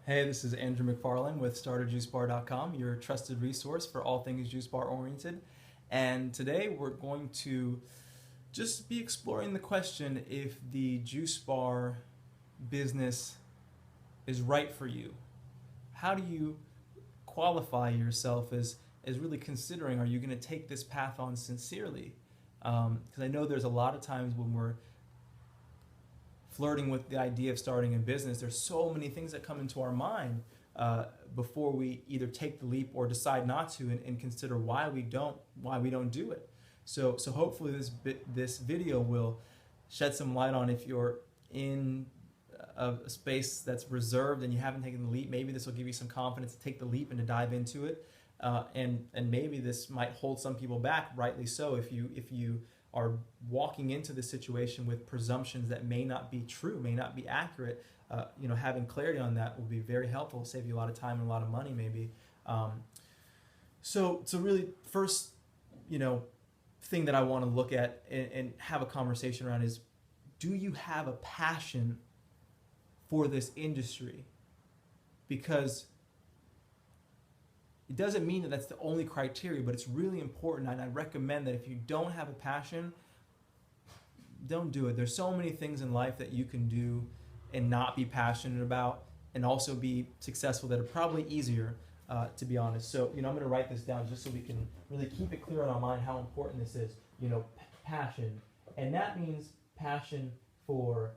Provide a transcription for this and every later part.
Hey, this is Andrew McFarlane with StartAJuiceBar.com, your trusted resource for all things juice bar oriented. And today we're going to just be exploring the question if the juice bar business is right for you. How do you qualify yourself as really considering, are you going to take this path on sincerely? Because I know there's a lot of times when we're flirting with the idea of starting a business, there's so many things that come into our mind before we either take the leap or decide not to, and consider why we don't do it. So hopefully this video will shed some light on if you're in a space that's reserved and you haven't taken the leap. Maybe this will give you some confidence to take the leap and to dive into it. And maybe this might hold some people back, rightly so, if you are walking into this situation with presumptions that may not be true, may not be accurate. Having clarity on that will be very helpful, save you a lot of time and a lot of money maybe. So really first, thing that I want to look at and have a conversation around is, do you have a passion for this industry? Because it doesn't mean that that's the only criteria, but it's really important, and I recommend that if you don't have a passion, don't do it. There's so many things in life that you can do and not be passionate about and also be successful that are probably easier, to be honest. So, I'm going to write this down just so we can really keep it clear in our mind how important this is. Passion. And that means passion for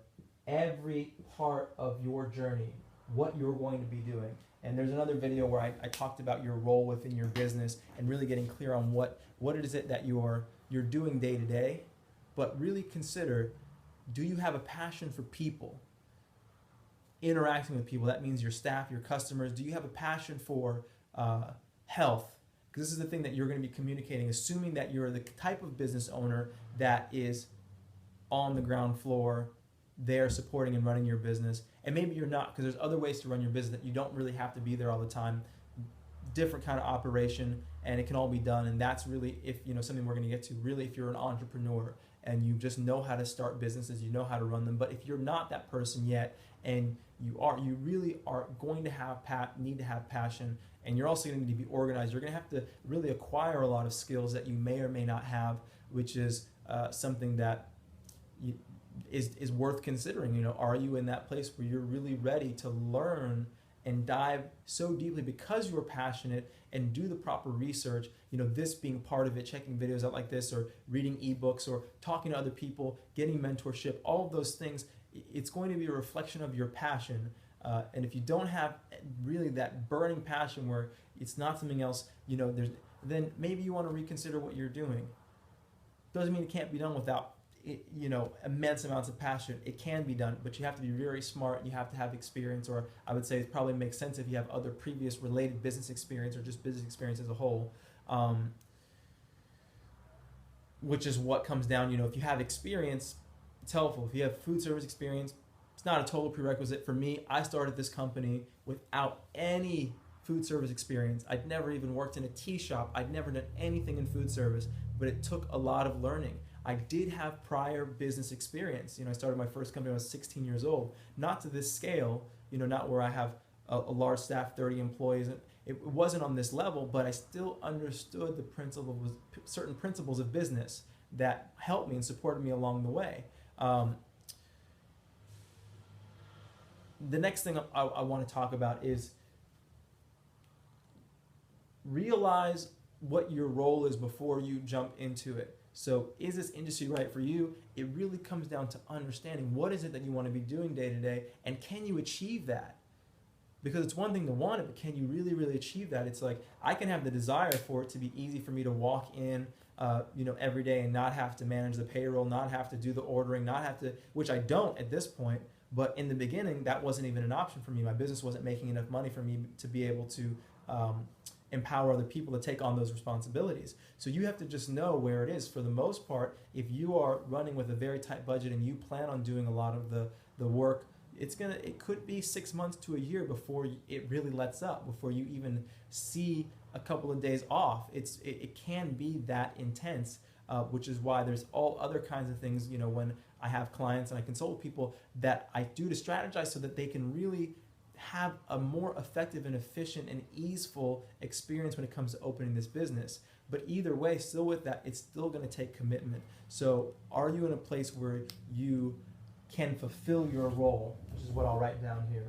every part of your journey, what you're going to be doing. And there's another video where I talked about your role within your business and really getting clear on what it is that you're doing day to day. But really consider, do you have a passion for people? Interacting with people, that means your staff, your customers. Do you have a passion for health? Because this is the thing that you're going to be communicating, assuming that you're the type of business owner that is on the ground floor, there supporting and running your business. And maybe you're not, because there's other ways to run your business that you don't really have to be there all the time. Different kind of operation, and it can all be done. And that's really, if something we're going to get to, really if you're an entrepreneur and you just know how to start businesses, you know how to run them. But if you're not that person yet, and you really are going to need to have passion, and you're also going to need to be organized. You're going to have to really acquire a lot of skills that you may or may not have, which is something that is worth considering. Are you in that place where you're really ready to learn and dive so deeply because you're passionate and do the proper research, this being part of it, checking videos out like this, or reading ebooks, or talking to other people, getting mentorship, all of those things. It's going to be a reflection of your passion. And if you don't have really that burning passion where it's not something else, then maybe you want to reconsider what you're doing. Doesn't mean it can't be done without immense amounts of passion. It can be done, but you have to be very smart. You have to have experience, or I would say it probably makes sense if you have other previous related business experience or just business experience as a whole, which is what comes down, if you have experience, it's helpful. If you have food service experience, it's not a total prerequisite. For me, I started this company without any food service experience. I'd never even worked in a tea shop. I'd never done anything in food service, but it took a lot of learning. I did have prior business experience. I started my first company when I was 16 years old. Not to this scale, not where I have a large staff, 30 employees. It wasn't on this level, but I still understood the certain principles of business that helped me and supported me along the way. The next thing I want to talk about is realize what your role is before you jump into it. So is this industry right for you? It really comes down to understanding what is it that you want to be doing day to day, and can you achieve that? Because it's one thing to want it, but can you really, really achieve that? It's like, I can have the desire for it to be easy for me to walk in every day and not have to manage the payroll, not have to do the ordering, not have to, which I don't at this point. But in the beginning, that wasn't even an option for me. My business wasn't making enough money for me to be able to empower other people to take on those responsibilities. So you have to just know where it is. For the most part, if you are running with a very tight budget and you plan on doing a lot of the work, it could be 6 months to a year before it really lets up, before you even see a couple of days off. It can be that intense, which is why there's all other kinds of things, when I have clients and I consult with people, that I do to strategize so that they can really have a more effective and efficient and easeful experience when it comes to opening this business. But either way, still with that, it's still going to take commitment. So are you in a place where you can fulfill your role, which is what I'll write down here.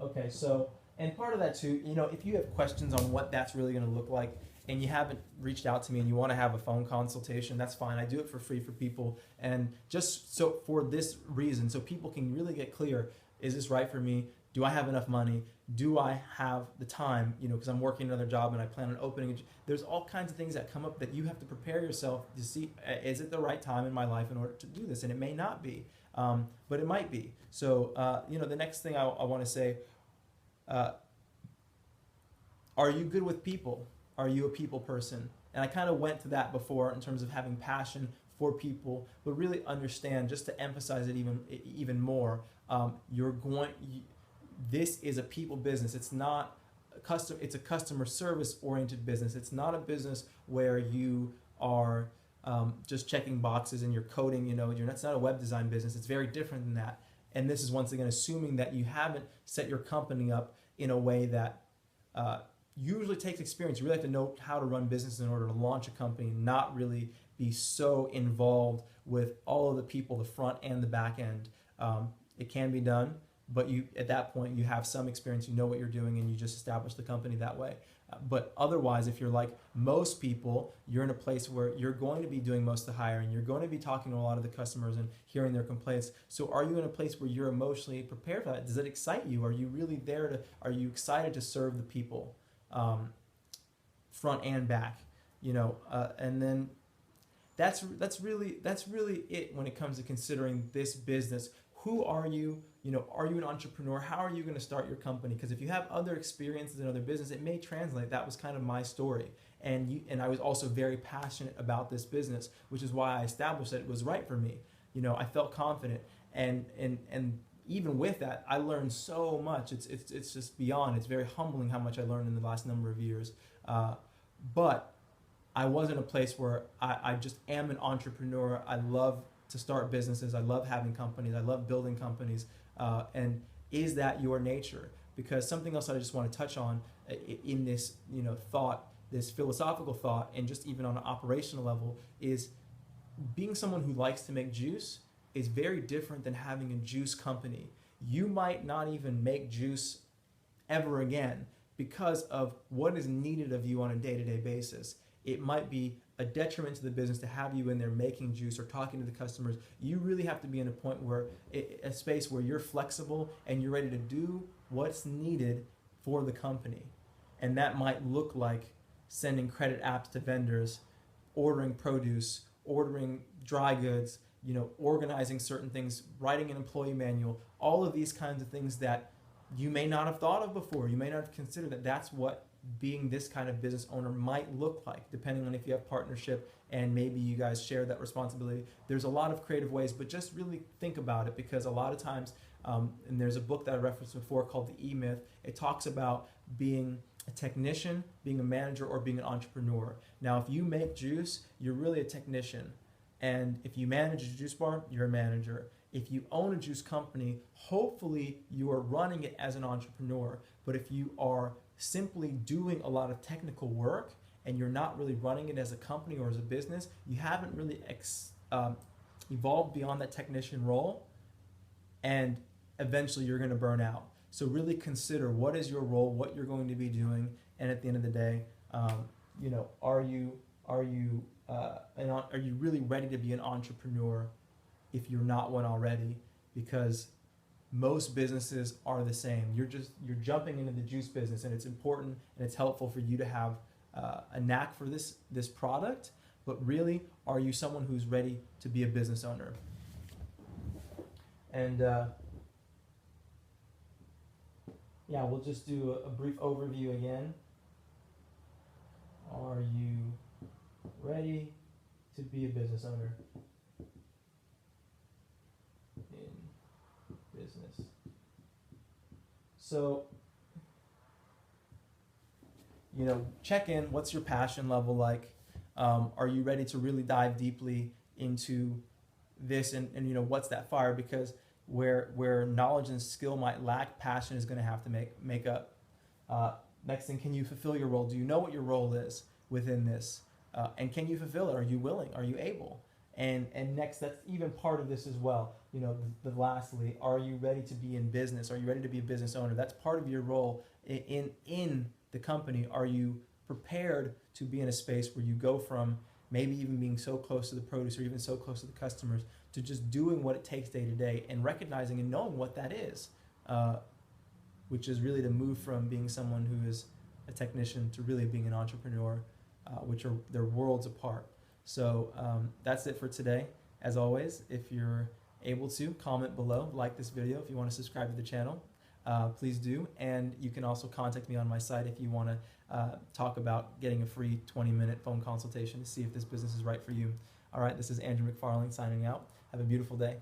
Okay, so, and part of that too, you know, if you have questions on what that's really going to look like and you haven't reached out to me and you want to have a phone consultation, that's fine. I do it for free for people. And just so for this reason, so people can really get clear, is this right for me? Do I have enough money? Do I have the time? You know, because I'm working another job and I plan on opening. There's all kinds of things that come up that you have to prepare yourself to see, is it the right time in my life in order to do this? And it may not be, but it might be. So, you know, the next thing I want to say, are you good with people? Are you a people person? And I kind of went to that before in terms of having passion for people, but really understand, just to emphasize it even more, this is a people business. It's not it's a customer service oriented business. It's not a business where you are just checking boxes and you're coding, you know, it's not a web design business. It's very different than that. And this is once again assuming that you haven't set your company up in a way that usually takes experience. You really have to know how to run business in order to launch a company, and not really be so involved with all of the people, the front and the back end. It can be done, but you at that point you have some experience, you know what you're doing, and you just establish the company that way. But otherwise, if you're like most people, you're in a place where you're going to be doing most of the hiring, you're going to be talking to a lot of the customers and hearing their complaints. So are you in a place where you're emotionally prepared for that? Does it excite you? Are you really are you excited to serve the people, front and back? You know, and then that's really it when it comes to considering this business. Who are you? You know, are you an entrepreneur? How are you going to start your company? Because if you have other experiences in other business, it may translate. That was kind of my story. And I was also very passionate about this business, which is why I established that it was right for me. You know, I felt confident. And even with that, I learned so much. It's just beyond. It's very humbling how much I learned in the last number of years. But I was in a place where I just am an entrepreneur. I love to start businesses. I love having companies. I love building companies. And is that your nature? Because something else I just want to touch on in this, you know, thought, this philosophical thought, and just even on an operational level, is being someone who likes to make juice is very different than having a juice company. You might not even make juice ever again because of what is needed of you on a day-to-day basis. It might be a detriment to the business to have you in there making juice or talking to the customers. You really have to be in a point where, a space where you're flexible and you're ready to do what's needed for the company. And that might look like sending credit apps to vendors, ordering produce, ordering dry goods, you know, organizing certain things, writing an employee manual, all of these kinds of things that you may not have thought of before. You may not have considered that that's what being this kind of business owner might look like, depending on if you have partnership and maybe you guys share that responsibility. There's a lot of creative ways, but just really think about it, because a lot of times, and there's a book that I referenced before called The E-Myth, it talks about being a technician, being a manager, or being an entrepreneur. Now, if you make juice, you're really a technician. And if you manage a juice bar, you're a manager. If you own a juice company, hopefully you are running it as an entrepreneur. But if you are simply doing a lot of technical work and you're not really running it as a company or as a business, you haven't really evolved beyond that technician role, and eventually you're going to burn out. So really consider, what is your role, what you're going to be doing, and at the end of the day, you know, are you really ready to be an entrepreneur if you're not one already? Because most businesses are the same. You're jumping into the juice business, and it's important and it's helpful for you to have a knack for this product. But really, are you someone who's ready to be a business owner? And yeah, we'll just do a brief overview again. Are you ready to be a business owner in business? So, you know, check in. What's your passion level like? Are you ready to really dive deeply into this? And you know, what's that fire? Because where knowledge and skill might lack, passion is going to have to make up. Next thing, can you fulfill your role? Do you know what your role is within this? And can you fulfill it? Are you willing? Are you able? And next, that's even part of this as well. You know, lastly, are you ready to be in business? Are you ready to be a business owner? That's part of your role in the company. Are you prepared to be in a space where you go from maybe even being so close to the produce or even so close to the customers to just doing what it takes day to day and recognizing and knowing what that is, which is really to move from being someone who is a technician to really being an entrepreneur, which are they're worlds apart. So that's it for today. As always, if you're able to, comment below, like this video. If you want to subscribe to the channel, please do. And you can also contact me on my site if you want to talk about getting a free 20-minute phone consultation to see if this business is right for you. All right, this is Andrew McFarling signing out. Have a beautiful day.